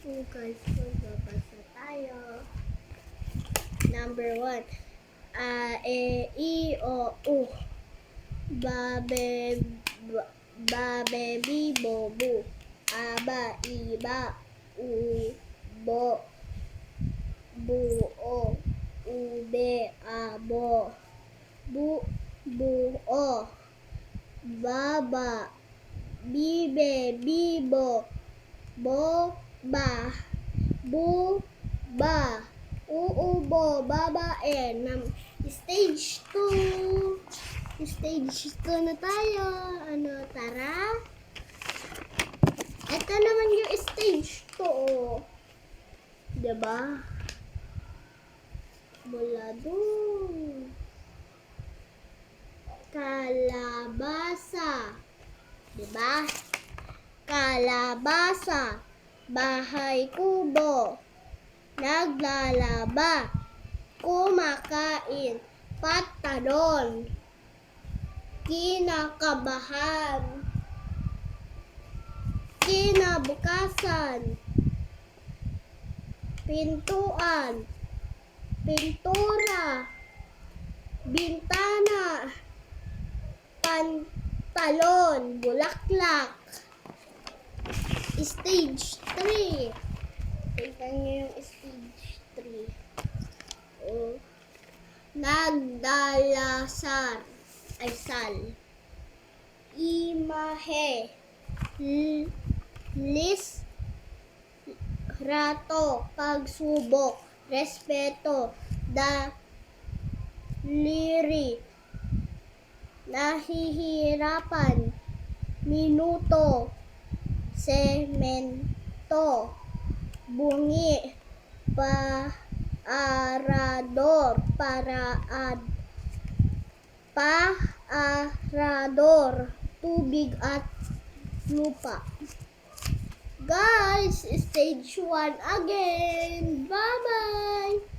Guys, magbabasa tayo. Number 1. A, E, I, O, U. Babe, bi, bo, bu. Aba, iba, u, bo. Buo, ube, abo. Buo. Baba, bibe, bibo. Boba, buba. Uubo, babae. Stage 2. Stage 2 na tayo. Tara. Ito naman yung stage 2. Diba? Mula dun. Kalabasa. Diba? Kalabasa. Bahay kubo. Naglalaba. Kumakain. Patalon. Kinakabahan. Kinabukasan. Pintuan. Pintura. Bintana. Pantalon. Bulaklak. Stage 3. Tingnan nyo yung stage 3. Nagdalasal. Ay, sal. Imahe. Lis. Rato. Pagsubok. Respeto. Daliri. Nahihirapan. Minuto. Semento. Bungi. Paarador. Paarador. Tubig at lupa. Guys, stage 1 again. Bye-bye!